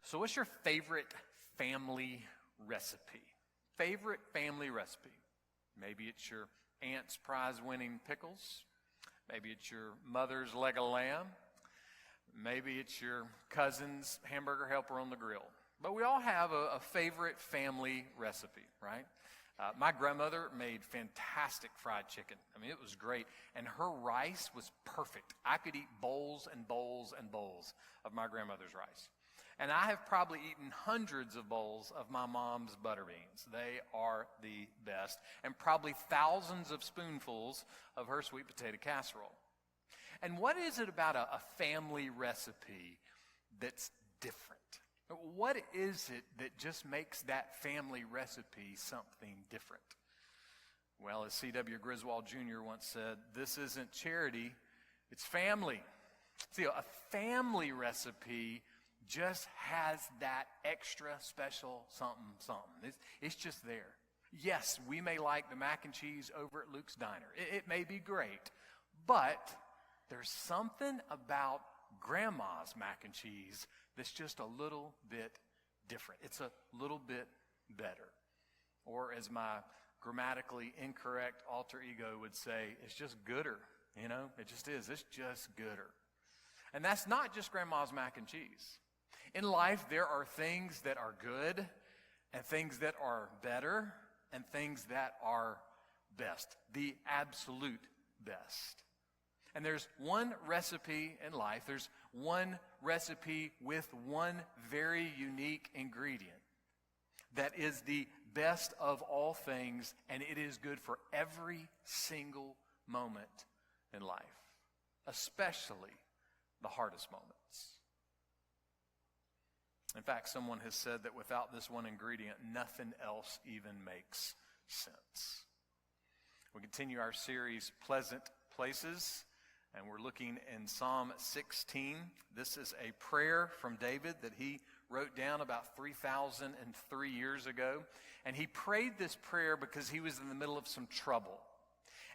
So what's your favorite family recipe? Favorite family recipe? Maybe it's your aunt's prize-winning pickles. Maybe it's your mother's leg of lamb. Maybe it's your cousin's hamburger helper on the grill. But we all have a favorite family recipe, right? My grandmother made fantastic fried chicken. I mean, it was great. And her rice was perfect. I could eat bowls and bowls and bowls of my grandmother's rice. And I have probably eaten hundreds of bowls of my mom's butter beans. They are the best. And probably thousands of spoonfuls of her sweet potato casserole. And what is it about a family recipe that's different? What is it that just makes that family recipe something different? Well, as C.W. Griswold Jr. once said, this isn't charity, it's family. See, a family recipe just has that extra special something. It's just there. Yes, we may like the mac and cheese over at Luke's Diner. It may be great, but there's something about Grandma's mac and cheese that's just a little bit different. It's a little bit better. Or as my grammatically incorrect alter ego would say, it's just gooder. You know, it just is. It's just gooder. And that's not just Grandma's mac and cheese. In life, there are things that are good and things that are better and things that are best. The absolute best. And there's one recipe in life, there's one recipe with one very unique ingredient that is the best of all things, and it is good for every single moment in life, especially the hardest moments. In fact, someone has said that without this one ingredient, nothing else even makes sense. We continue our series, Pleasant Places. And we're looking in Psalm 16. This is a prayer from David that he wrote down about 3,003 years ago. And he prayed this prayer because he was in the middle of some trouble.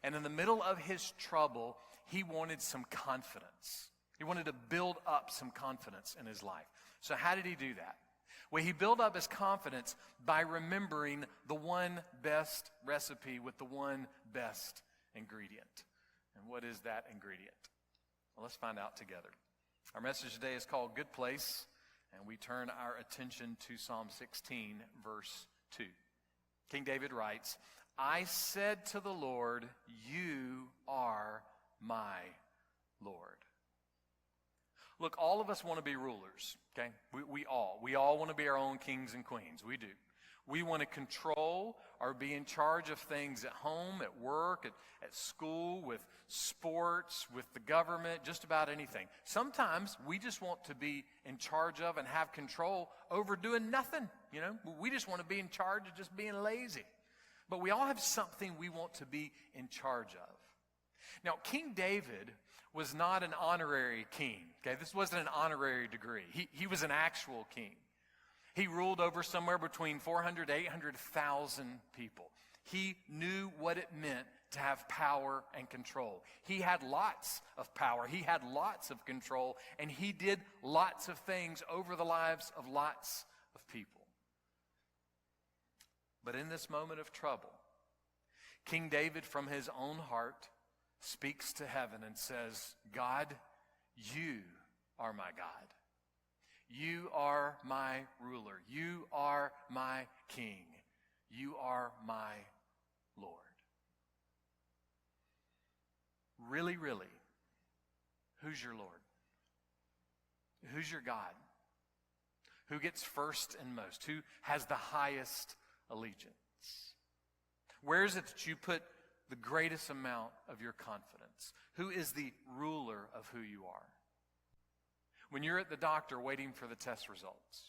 And in the middle of his trouble, he wanted some confidence. He wanted to build up some confidence in his life. So how did he do that? Well, he built up his confidence by remembering the one best recipe with the one best ingredient. And what is that ingredient? Well, let's find out together. Our message today is called Good Place, and we turn our attention to Psalm 16, verse 2. King David writes, I said to the Lord, you are my Lord. Look, all of us want to be rulers, okay? We all want to be our own kings and queens. We do. We want to control or be in charge of things at home, at work, at school, with sports, with the government, just about anything. Sometimes we just want to be in charge of and have control over doing nothing, you know. We just want to be in charge of just being lazy. But we all have something we want to be in charge of. Now, King David was not an honorary king, okay? This wasn't an honorary degree. He was an actual king. He ruled over somewhere between 400 to 800,000 people. He knew what it meant to have power and control. He had lots of power. He had lots of control. And he did lots of things over the lives of lots of people. But in this moment of trouble, King David, from his own heart, speaks to heaven and says, God, you are my God. You are my ruler. You are my king. You are my Lord. Really, really, who's your Lord? Who's your God? Who gets first and most? Who has the highest allegiance? Where is it that you put the greatest amount of your confidence? Who is the ruler of who you are? When you're at the doctor waiting for the test results.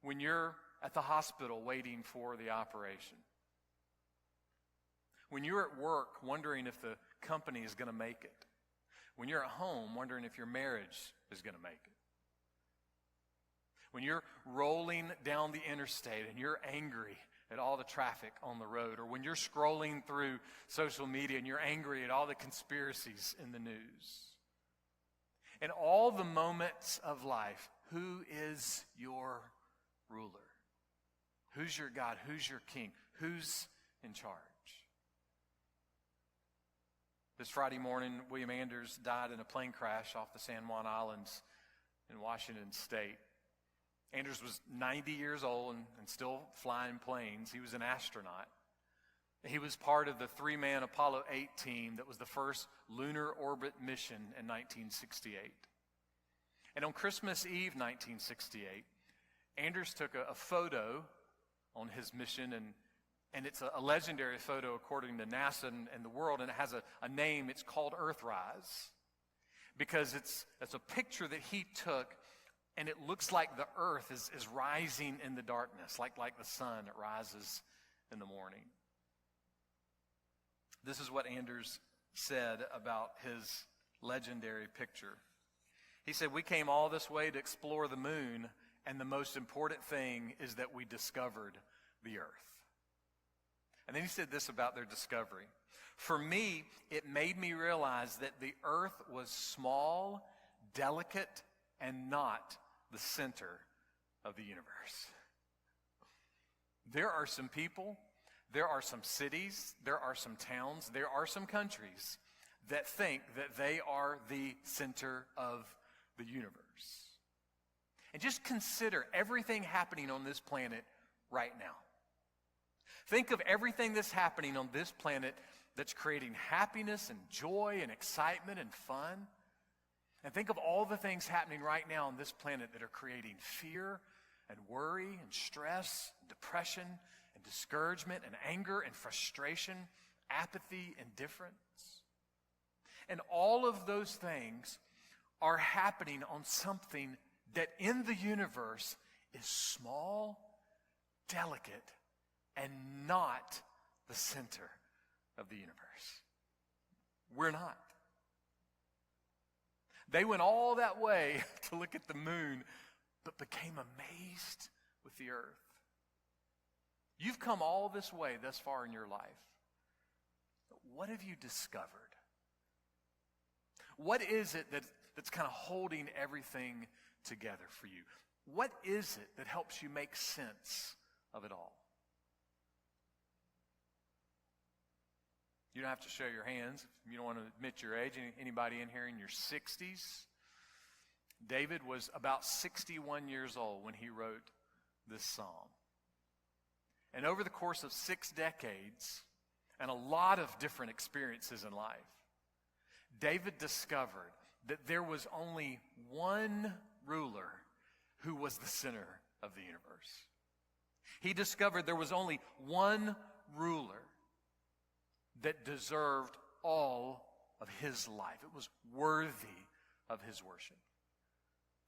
When you're at the hospital waiting for the operation. When you're at work wondering if the company is going to make it. When you're at home wondering if your marriage is going to make it. When you're rolling down the interstate and you're angry at all the traffic on the road. Or when you're scrolling through social media and you're angry at all the conspiracies in the news. In all the moments of life, who is your ruler? Who's your God? Who's your king? Who's in charge? This Friday morning, William Anders died in a plane crash off the San Juan Islands in Washington State. Anders was 90 years old and still flying planes. He was an astronaut. He was part of the three-man Apollo 8 team that was the first lunar orbit mission in 1968. And on Christmas Eve 1968, Anders took a photo on his mission, and it's a legendary photo according to NASA and the world, and it has a name. It's called Earthrise, because it's a picture that he took, and it looks like the earth is rising in the darkness, like the sun, it rises in the morning. This is what Anders said about his legendary picture. He said, "We came all this way to explore the moon, and the most important thing is that we discovered the earth." And then he said this about their discovery. "For me, it made me realize that the earth was small, delicate, and not the center of the universe." There are some people, there are some cities, there are some towns, there are some countries that think that they are the center of the universe. And just consider everything happening on this planet right now. Think of everything that's happening on this planet that's creating happiness and joy and excitement and fun. And think of all the things happening right now on this planet that are creating fear and worry and stress, depression and discouragement and anger and frustration, apathy, indifference. And all of those things are happening on something that in the universe is small, delicate, and not the center of the universe. We're not. They went all that way to look at the moon, but became amazed with the earth. You've come all this way thus far in your life. But what have you discovered? What is it that's kind of holding everything together for you? What is it that helps you make sense of it all? You don't have to show your hands if you don't want to admit your age. Anybody in here in your 60s? David was about 61 years old when he wrote this psalm. And over the course of 6 decades and a lot of different experiences in life, David discovered that there was only one ruler who was the center of the universe. He discovered there was only one ruler that deserved all of his life. It was worthy of his worship.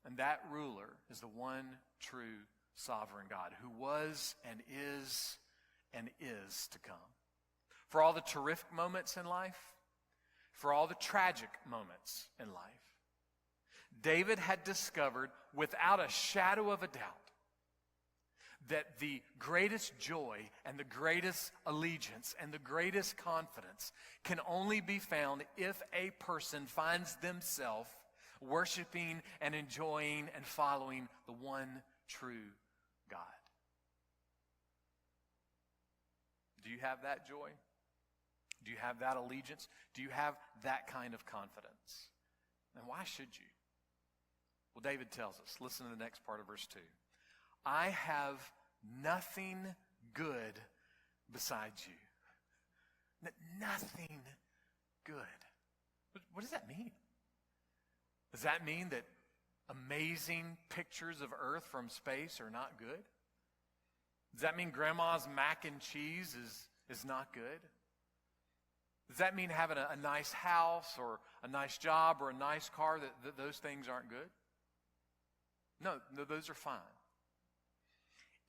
And that ruler is the one true sovereign God who was and is to come. For all the terrific moments in life, for all the tragic moments in life, David had discovered without a shadow of a doubt that the greatest joy and the greatest allegiance and the greatest confidence can only be found if a person finds themselves worshiping and enjoying and following the one true God. Do you have that joy? Do you have that allegiance? Do you have that kind of confidence? And why should you? Well, David tells us, listen to the next part of verse 2. I have nothing good besides you. Nothing good. What does that mean? Does that mean that amazing pictures of Earth from space are not good? Does that mean grandma's mac and cheese is not good? Does that mean having a nice house or a nice job or a nice car, that those things aren't good? No, those are fine.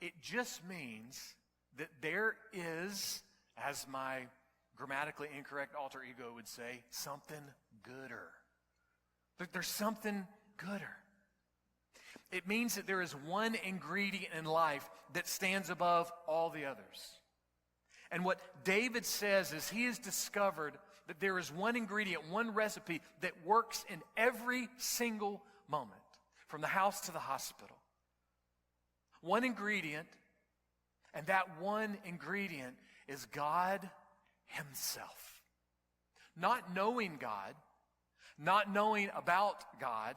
It just means that there is, as my grammatically incorrect alter ego would say, something gooder. There's something gooder. It means that there is one ingredient in life that stands above all the others. And what David says is he has discovered that there is one ingredient, one recipe that works in every single moment. from the house to the hospital. One ingredient, and that one ingredient is God himself. Not knowing God, not knowing about God,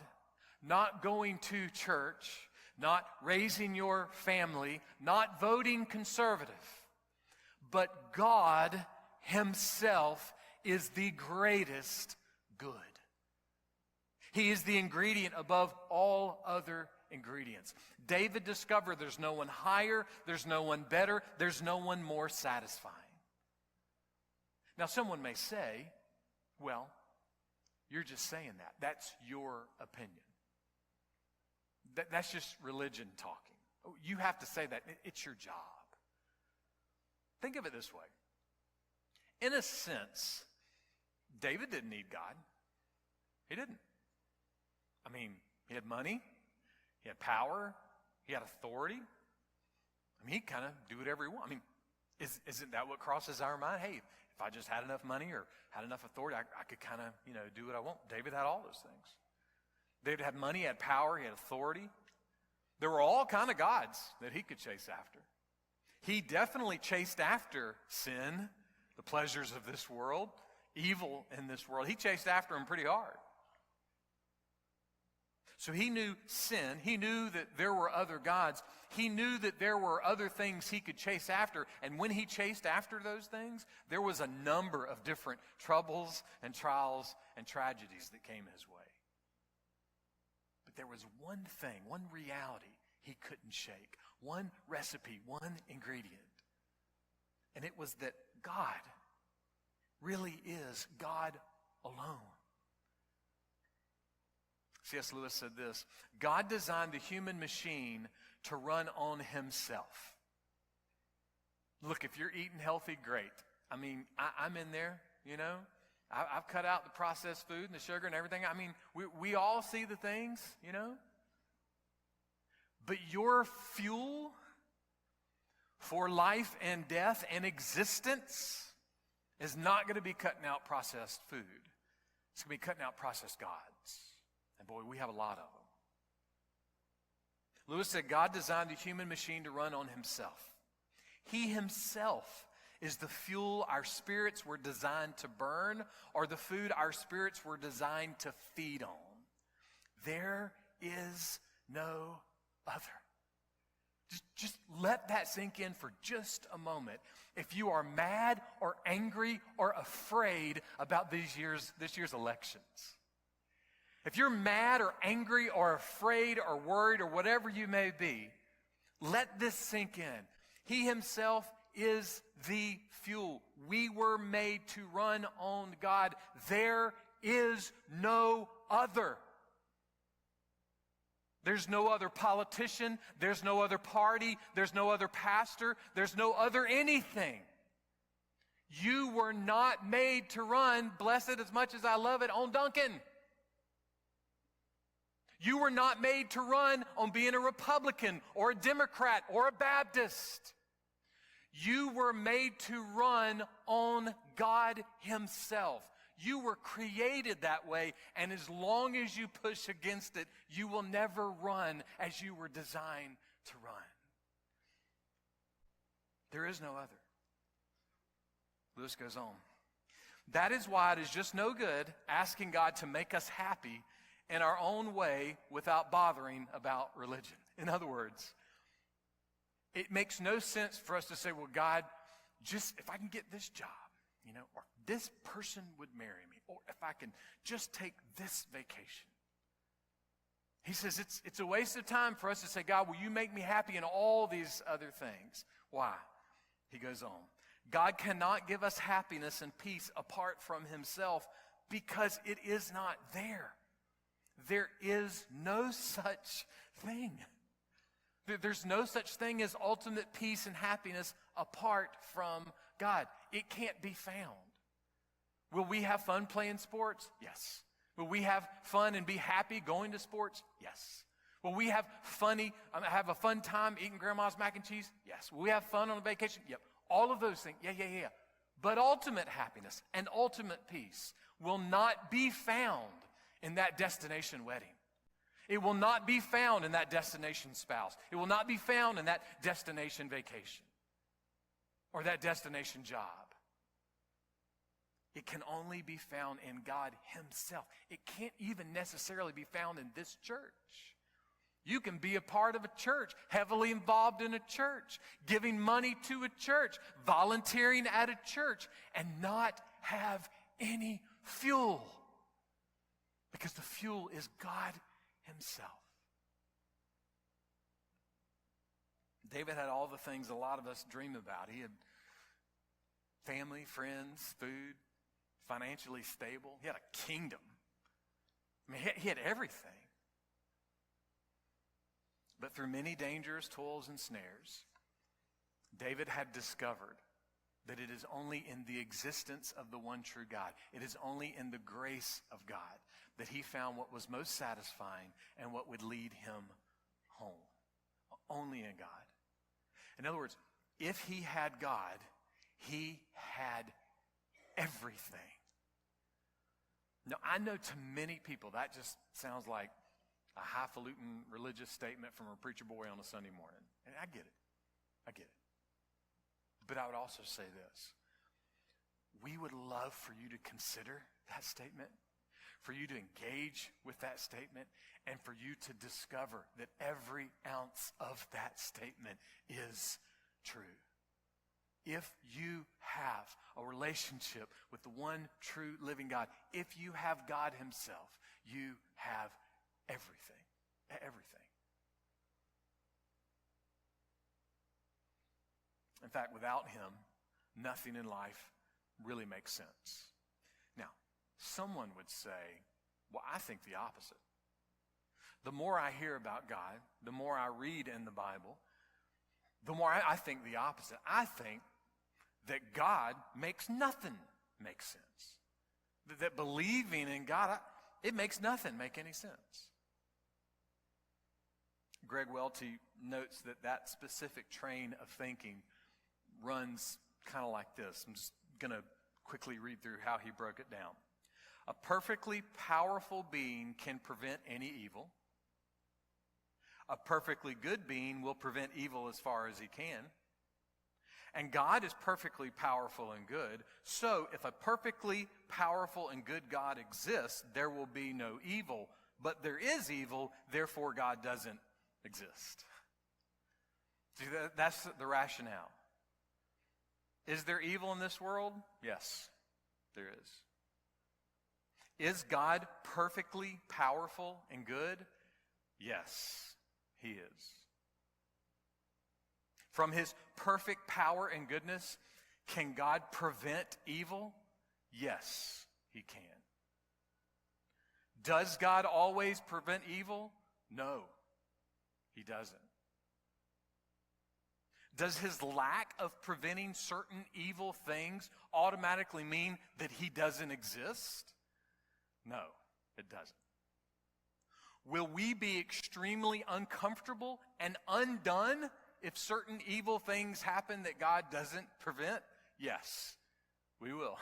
not going to church, not raising your family, not voting conservative, but God himself is the greatest good. He is the ingredient above all other ingredients. David discovered there's no one higher, there's no one better, there's no one more satisfying. Now, someone may say, well, you're just saying that. That's your opinion. That's just religion talking. You have to say that. It's your job. Think of it this way. In a sense, David didn't need God. He didn't. I mean, he had money, he had power, he had authority. I mean, he kind of do whatever he wanted. I mean, isn't that what crosses our mind? Hey, if I just had enough money or had enough authority, I could kind of, do what I want. David had all those things. David had money, he had power, he had authority. There were all kind of gods that he could chase after. He definitely chased after sin, the pleasures of this world, evil in this world. He chased after them pretty hard. So he knew sin. He knew that there were other gods. He knew that there were other things he could chase after. And when he chased after those things, there was a number of different troubles and trials and tragedies that came his way. But there was one thing, one reality he couldn't shake, one recipe, one ingredient. And it was that God really is God alone. C.S. Lewis said this: God designed the human machine to run on himself. Look, if you're eating healthy, great. I mean, I'm in there, I've cut out the processed food and the sugar and everything. I mean, we all see the things, But your fuel for life and death and existence is not going to be cutting out processed food. It's going to be cutting out processed gods. And boy, we have a lot of them. Lewis said God designed the human machine to run on himself. He himself is the fuel our spirits were designed to burn, or the food our spirits were designed to feed on. There is no other. Just let that sink in for just a moment. If you are mad or angry or afraid about this year's elections, if you're mad or angry or afraid or worried or whatever you may be, let this sink in. He himself is the fuel. We were made to run on God. There is no other. There's no other politician. There's no other party. There's no other pastor. There's no other anything. You were not made to run, blessed as much as I love it, on Duncan. You were not made to run on being a Republican or a Democrat or a Baptist. You were made to run on God himself. You were created that way, and as long as you push against it, you will never run as you were designed to run. There is no other. Lewis goes on. That is why it is just no good asking God to make us happy in our own way without bothering about religion. In other words, it makes no sense for us to say, well, God, just if I can get this job, or this person would marry me, or if I can just take this vacation. He says it's a waste of time for us to say, God, will you make me happy in all these other things? Why? He goes on. God cannot give us happiness and peace apart from himself because it is not there. There is no such thing. There's no such thing as ultimate peace and happiness apart from God. It can't be found. Will we have fun playing sports? Yes. Will we have fun and be happy going to sports? Yes. Will we have a fun time eating grandma's mac and cheese? Yes. Will we have fun on a vacation? Yep. All of those things. Yeah. But ultimate happiness and ultimate peace will not be found in that destination wedding. It will not be found in that destination spouse. It will not be found in that destination vacation or that destination job. It can only be found in God himself. It can't even necessarily be found in this church. You can be a part of a church, heavily involved in a church, giving money to a church, volunteering at a church, and not have any fuel. Because the fuel is God himself. David had all the things a lot of us dream about. He had family, friends, food, financially stable. He had a kingdom. I mean, he had everything. But through many dangers, toils, and snares, David had discovered that it is only in the existence of the one true God, it is only in the grace of God that he found what was most satisfying and what would lead him home. Only in God. In other words, if he had God, he had everything. Now, I know to many people that just sounds like a highfalutin religious statement from a preacher boy on a Sunday morning. And I get it. I get it. But I would also say this. We would love for you to consider that statement, for you to engage with that statement, and for you to discover that every ounce of that statement is true. If you have a relationship with the one true living God, if you have God himself, you have everything. Everything. In fact, without him, nothing in life really makes sense. Now, someone would say, well, I think the opposite. The more I hear about God, the more I read in the Bible, the more I think the opposite. I think that God makes nothing make sense. That believing in God, it makes nothing make any sense. Greg Welty notes that specific train of thinking runs kind of like this. I'm just going to quickly read through how he broke it down. A perfectly powerful being can prevent any evil. A perfectly good being will prevent evil as far as he can. And God is perfectly powerful and good. So if a perfectly powerful and good God exists, there will be no evil. But there is evil, therefore God doesn't exist. See, that's the rationale. Is there evil in this world? Yes, there is. Is God perfectly powerful and good? Yes, he is. From his perfect power and goodness, can God prevent evil? Yes, he can. Does God always prevent evil? No, he doesn't. Does his lack of preventing certain evil things automatically mean that he doesn't exist? No, it doesn't. Will we be extremely uncomfortable and undone if certain evil things happen that God doesn't prevent? Yes, we will.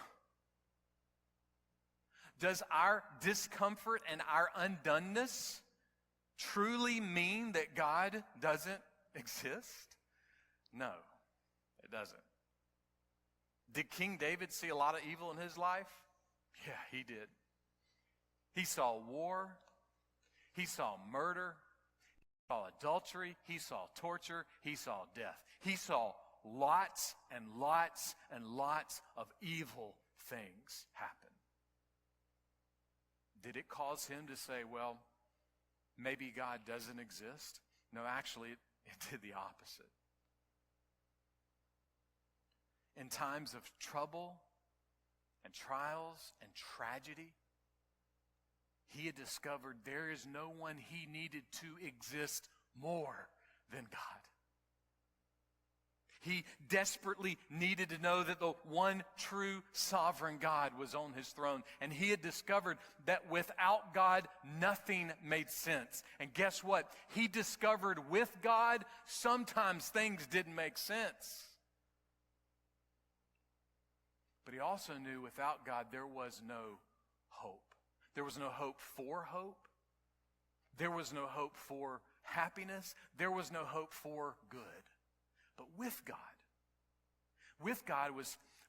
Does our discomfort and our undoneness truly mean that God doesn't exist? No, it doesn't. Did King David see a lot of evil in his life? Yeah, he did. He saw war. He saw murder. He saw adultery. He saw torture. He saw death. He saw lots and lots and lots of evil things happen. Did it cause him to say, well, maybe God doesn't exist? No, actually, it did the opposite. In times of trouble and trials and tragedy, he had discovered there is no one he needed to exist more than God. He desperately needed to know that the one true sovereign God was on his throne. And he had discovered that without God, nothing made sense. And guess what? He discovered with God, sometimes things didn't make sense. But he also knew without God, there was no hope. There was no hope for hope. There was no hope for happiness. There was no hope for good. But with God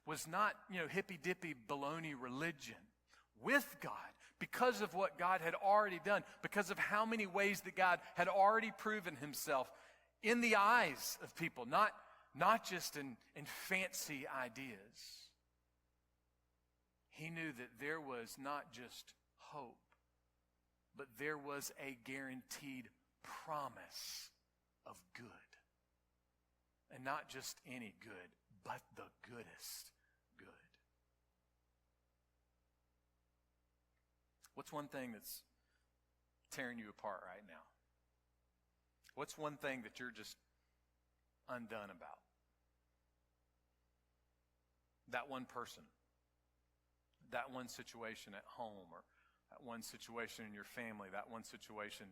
was not, hippy-dippy baloney religion. With God, because of what God had already done, because of how many ways that God had already proven himself in the eyes of people, not just in fancy ideas. He knew that there was not just hope, but there was a guaranteed promise of good. And not just any good, but the goodest good. What's one thing that's tearing you apart right now? What's one thing that you're just undone about? That one person, that one situation at home, or that one situation in your family, that one situation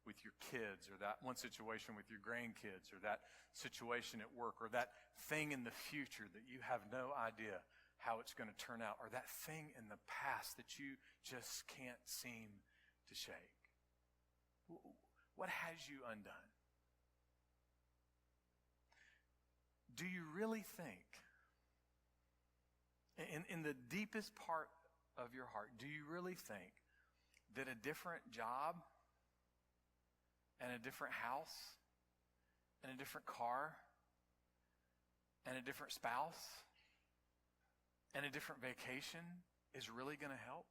with your kids, or that one situation with your grandkids, or that situation at work, or that thing in the future that you have no idea how it's going to turn out, or that thing in the past that you just can't seem to shake. What has you undone? Do you really think, in the deepest part of your heart, do you really think that a different job and a different house and a different car and a different spouse and a different vacation is really going to help?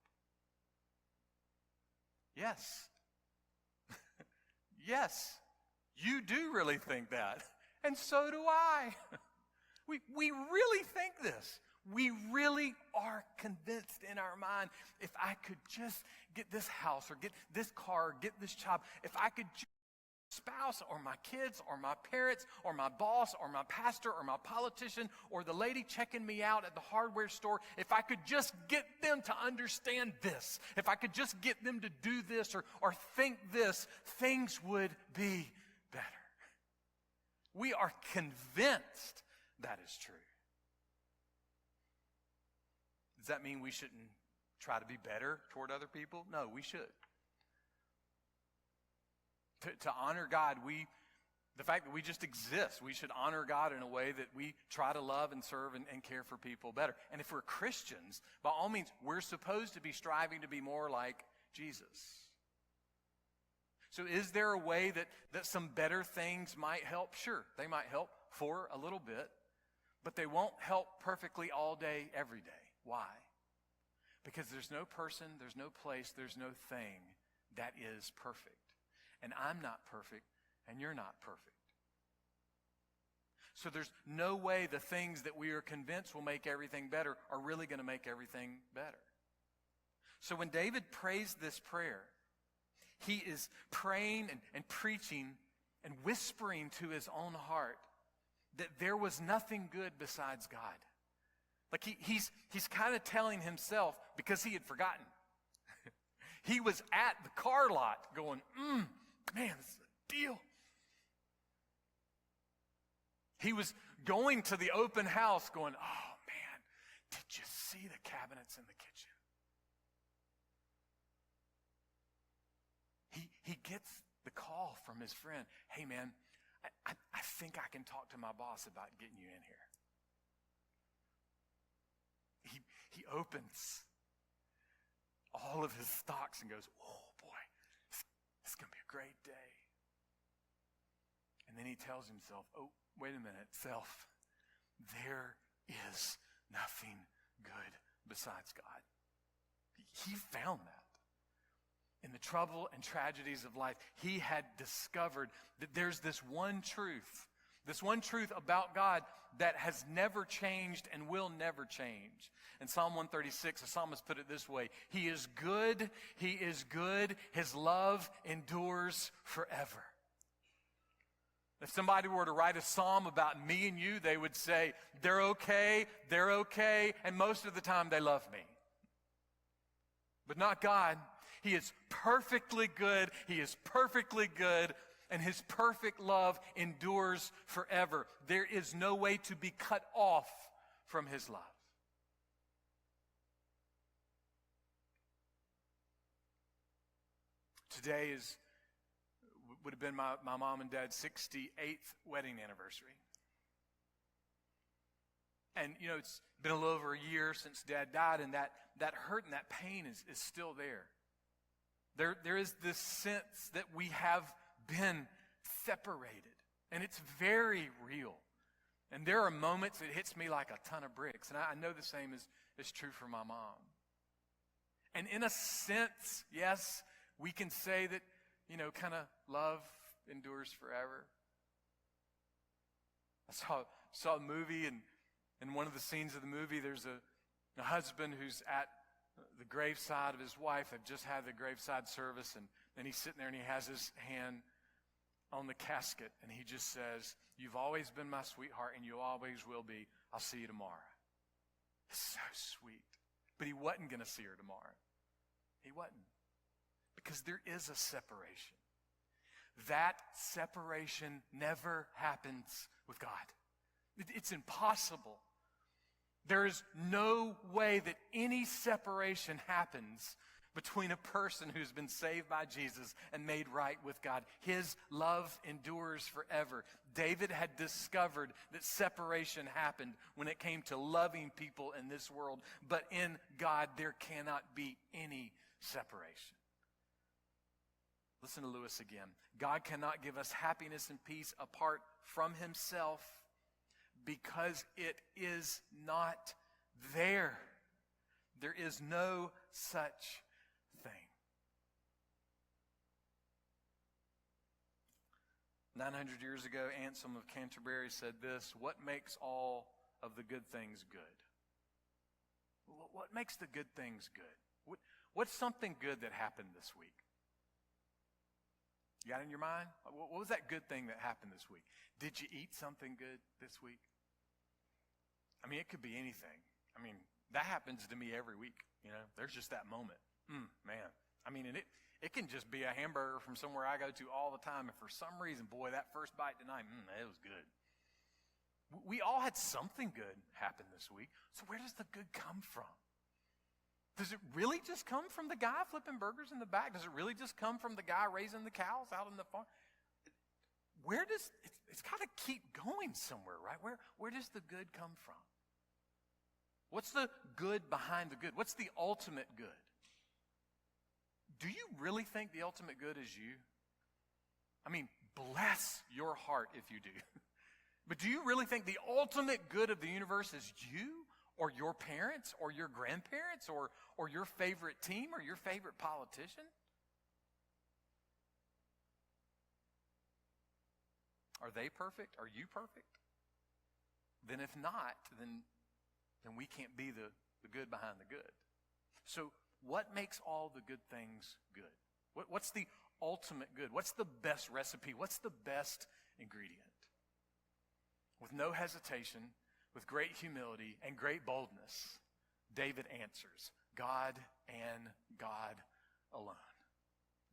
Yes. Yes, you do really think that. And so do I. We really think this. We really are convinced in our mind, if I could just get this house or get this car or get this job, if I could just spouse or my kids or my parents or my boss or my pastor or my politician or the lady checking me out at the hardware store, if I could just get them to understand this, if I could just get them to do this or think this, things would be better. We are convinced that is true. Does that mean we shouldn't try to be better toward other people? No, we should. To honor God, the fact that we just exist, we should honor God in a way that we try to love and serve and care for people better. And if we're Christians, by all means, we're supposed to be striving to be more like Jesus. So is there a way that some better things might help? Sure, they might help for a little bit, but they won't help perfectly all day, every day. Why? Because there's no person, there's no place, there's no thing that is perfect. And I'm not perfect, and you're not perfect. So there's no way the things that we are convinced will make everything better are really going to make everything better. So when David prays this prayer, he is praying and preaching and whispering to his own heart that there was nothing good besides God. Like he's kind of telling himself, because he had forgotten. He was at the car lot going, man, this is a deal. He was going to the open house going, oh man, did you see the cabinets in the kitchen? He gets the call from his friend, hey man, I think I can talk to my boss about getting you in here. He opens all of his stocks and goes, oh boy, this is going to be a great day. And then he tells himself, oh, wait a minute, self, there is nothing good besides God. He found that. In the trouble and tragedies of life, he had discovered that there's this one truth about God that has never changed and will never change. In Psalm 136, the psalmist put it this way, He is good, His love endures forever. If somebody were to write a psalm about me and you, they would say, they're okay, and most of the time they love me. But not God. He is perfectly good, and His perfect love endures forever. There is no way to be cut off from His love. Today, would have been my mom and dad's 68th wedding anniversary. And, it's been a little over a year since Dad died, and that hurt and that pain is still there. There is this sense that we have been separated, and it's very real. And there are moments it hits me like a ton of bricks, and I know the same is true for my mom. And in a sense, yes, we can say that, kind of love endures forever. I saw a movie, and in one of the scenes of the movie, there's a husband who's at the graveside of his wife. They've just had the graveside service, and then he's sitting there and he has his hand on the casket, and he just says, "You've always been my sweetheart, and you always will be. I'll see you tomorrow." It's so sweet. But he wasn't going to see her tomorrow. He wasn't. Because there is a separation. That separation never happens with God. It's impossible. There is no way that any separation happens between a person who's been saved by Jesus and made right with God. His love endures forever. David had discovered that separation happened when it came to loving people in this world. But in God, there cannot be any separation. Listen to Lewis again. God cannot give us happiness and peace apart from himself because it is not there. There is no such thing. 900 years ago, Anselm of Canterbury said this: "What makes all of the good things good?" What makes the good things good? What's something good that happened this week? You got it in your mind? What was that good thing that happened this week? Did you eat something good this week? I mean, it could be anything. I mean, that happens to me every week. There's just that moment. Man. I mean, and it can just be a hamburger from somewhere I go to all the time. And for some reason, boy, that first bite tonight, it was good. We all had something good happen this week. So where does the good come from? Does it really just come from the guy flipping burgers in the back? Does it really just come from the guy raising the cows out in the farm? It's got to keep going somewhere, right? Where does the good come from? What's the good behind the good? What's the ultimate good? Do you really think the ultimate good is you? I mean, bless your heart if you do. But do you really think the ultimate good of the universe is you? Or your parents, or your grandparents, or your favorite team, or your favorite politician? Are they perfect? Are you perfect? Then if not, then we can't be the good behind the good. So what makes all the good things good? What's the ultimate good? What's the best recipe? What's the best ingredient? With no hesitation, with great humility and great boldness, David answers, God and God alone.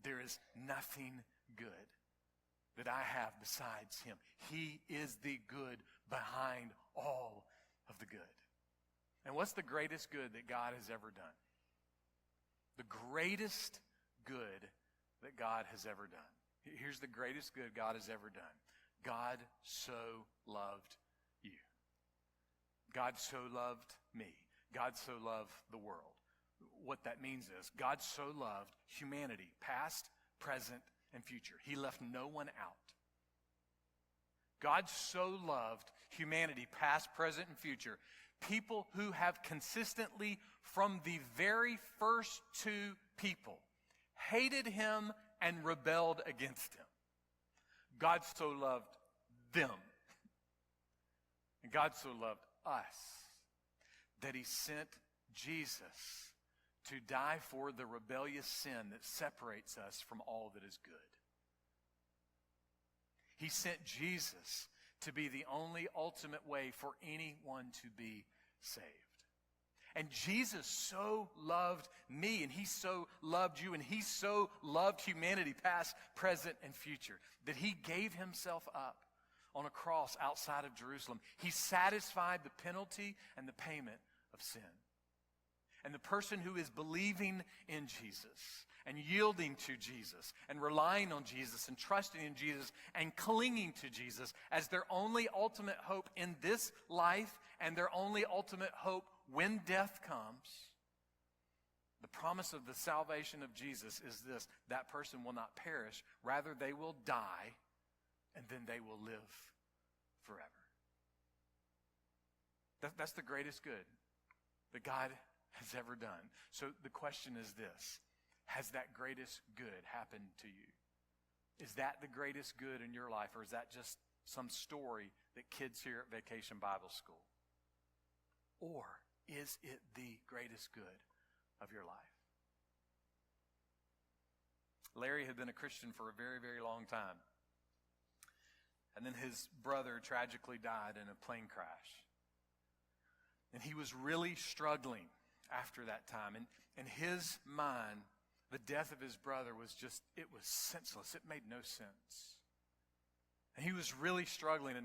There is nothing good that I have besides him. He is the good behind all of the good. And what's the greatest good that God has ever done? The greatest good that God has ever done. Here's the greatest good God has ever done. God so loved you. God so loved me. God so loved the world. What that means is God so loved humanity, past, present, and future. He left no one out. God so loved humanity, past, present, and future. People who have consistently, from the very first two people, hated him and rebelled against him. God so loved them. And God so loved us that he sent Jesus to die for the rebellious sin that separates us from all that is good. He sent Jesus to be the only ultimate way for anyone to be saved. And Jesus so loved me, and he so loved you, and he so loved humanity, past, present, and future, that he gave himself up on a cross outside of Jerusalem. He satisfied the penalty and the payment of sin. And the person who is believing in Jesus and yielding to Jesus and relying on Jesus and trusting in Jesus and clinging to Jesus as their only ultimate hope in this life and their only ultimate hope when death comes, the promise of the salvation of Jesus is this: that person will not perish, rather they will die, and then they will live forever. That's the greatest good that God has ever done. So the question is this: has that greatest good happened to you? Is that the greatest good in your life, or is that just some story that kids hear at Vacation Bible School? Or is it the greatest good of your life? Larry had been a Christian for a very, very long time. And then his brother tragically died in a plane crash. And he was really struggling after that time. And in his mind, the death of his brother was just, it was senseless. It made no sense. And he was really struggling.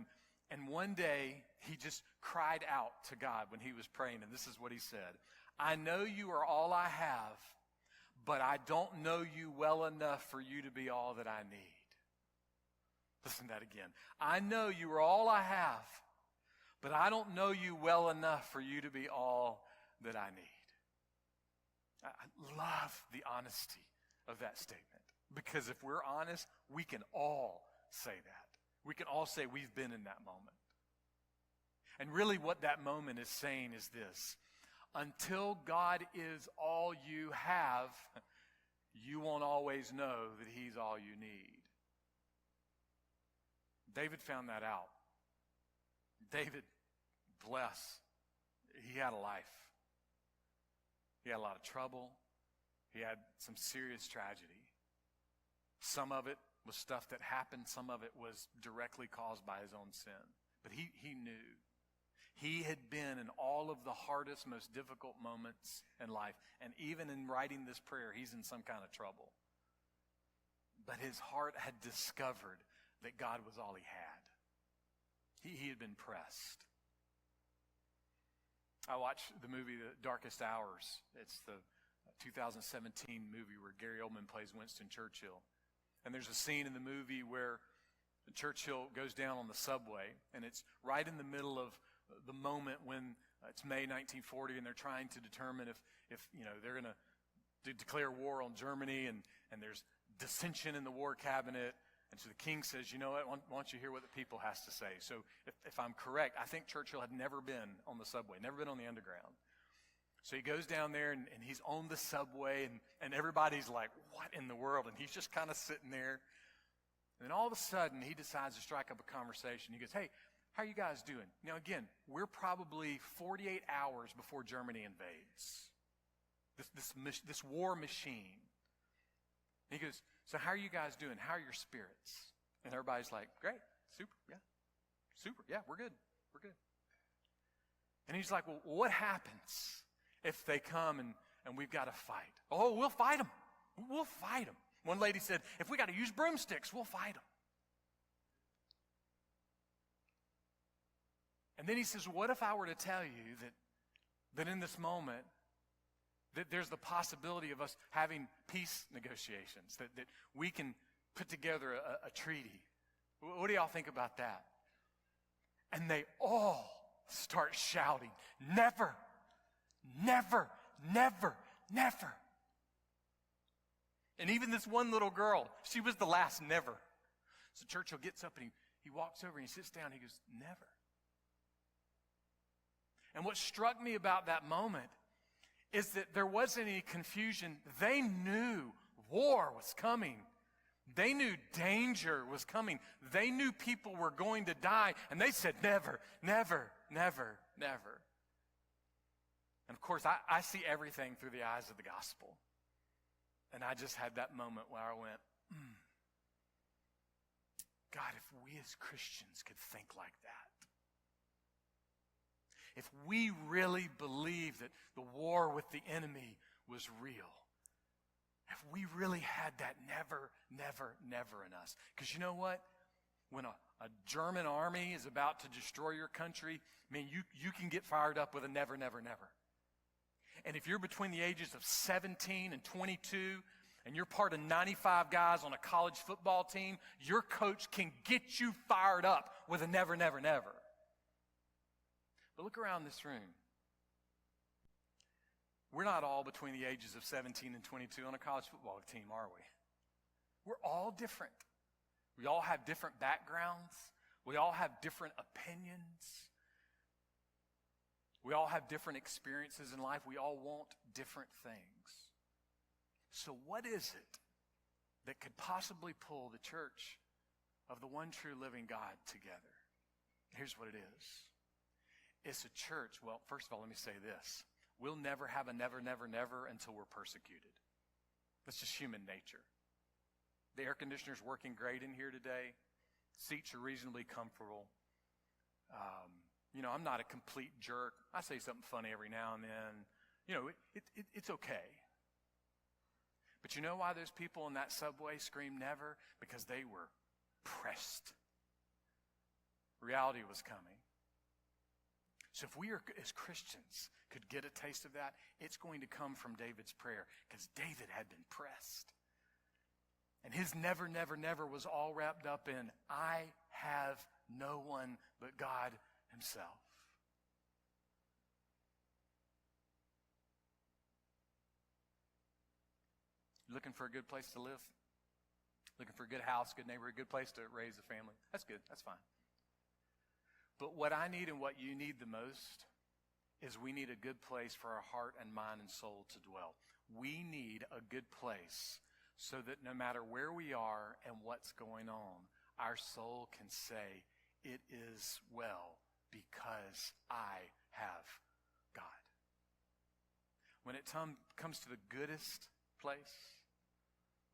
And one day, he just cried out to God when he was praying. And this is what he said: I know you are all I have, but I don't know you well enough for you to be all that I need. Listen to that again. I know you are all I have, but I don't know you well enough for you to be all that I need. I love the honesty of that statement, because if we're honest, we can all say that. We can all say we've been in that moment. And really what that moment is saying is this: until God is all you have, you won't always know that he's all you need. David found that out. David, bless, he had a life. He had a lot of trouble. He had some serious tragedy. Some of it was stuff that happened. Some of it was directly caused by his own sin. But he knew. He had been in all of the hardest, most difficult moments in life. And even in writing this prayer, he's in some kind of trouble. But his heart had discovered that God was all he had. He had been pressed. I watched the movie The Darkest Hours. It's the 2017 movie where Gary Oldman plays Winston Churchill. And there's a scene in the movie where Churchill goes down on the subway, and it's right in the middle of the moment when it's May 1940, and they're trying to determine if they're going to declare war on Germany, and there's dissension in the war cabinet. And so the king says, you know what, why don't you hear what the people has to say? So if I'm correct, I think Churchill had never been on the subway, never been on the underground. So he goes down there, and he's on the subway, and everybody's like, what in the world? And he's just kind of sitting there. And then all of a sudden, he decides to strike up a conversation. He goes, hey, how are you guys doing? Now, again, we're probably 48 hours before Germany invades. This war machine. And he goes, so how are you guys doing? How are your spirits? And everybody's like, great, super, yeah, we're good. And he's like, well, what happens if they come and we've got to fight? Oh, we'll fight them. We'll fight them. One lady said, if we got to use broomsticks, we'll fight them. And then he says, what if I were to tell you that in this moment, that there's the possibility of us having peace negotiations, that we can put together a treaty? What do y'all think about that? And they all start shouting, never, never, never, never. And even this one little girl, she was the last never. So Churchill gets up and he walks over and he sits down and he goes, never. And what struck me about that moment is that there wasn't any confusion. They knew war was coming. They knew danger was coming. They knew people were going to die. And they said, never, never, never, never. And of course, I see everything through the eyes of the gospel. And I just had that moment where I went, God, if we as Christians could think like that. If we really believe that the war with the enemy was real. If we really had that never, never, never in us. Because you know what? When a German army is about to destroy your country, man, you can get fired up with a never, never, never. And if you're between the ages of 17 and 22, and you're part of 95 guys on a college football team, your coach can get you fired up with a never, never, never. But look around this room. We're not all between the ages of 17 and 22 on a college football team, are we? We're all different. We all have different backgrounds. We all have different opinions. We all have different experiences in life. We all want different things. So what is it that could possibly pull the church of the one true living God together? Here's what it is. It's a church. Well, first of all, let me say this. We'll never have a never, never, never until we're persecuted. That's just human nature. The air conditioner's working great in here today. Seats are reasonably comfortable. I'm not a complete jerk. I say something funny every now and then. It's okay. But you know why those people in that subway screamed never? Because they were pressed. Reality was coming. So if we are, as Christians, could get a taste of that, it's going to come from David's prayer, because David had been pressed. And his never, never, never was all wrapped up in, I have no one but God himself. Looking for a good place to live? Looking for a good house, good neighborhood, good place to raise a family? That's good. That's fine. But what I need and what you need the most is we need a good place for our heart and mind and soul to dwell. We need a good place so that no matter where we are and what's going on, our soul can say, it is well because I have God. When it comes to the goodest place,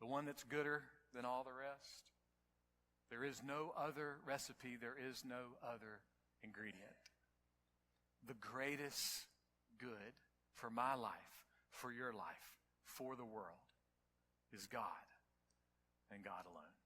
the one that's gooder than all the rest, there is no other recipe, there is no other ingredient. The greatest good for my life, for your life, for the world is God and God alone.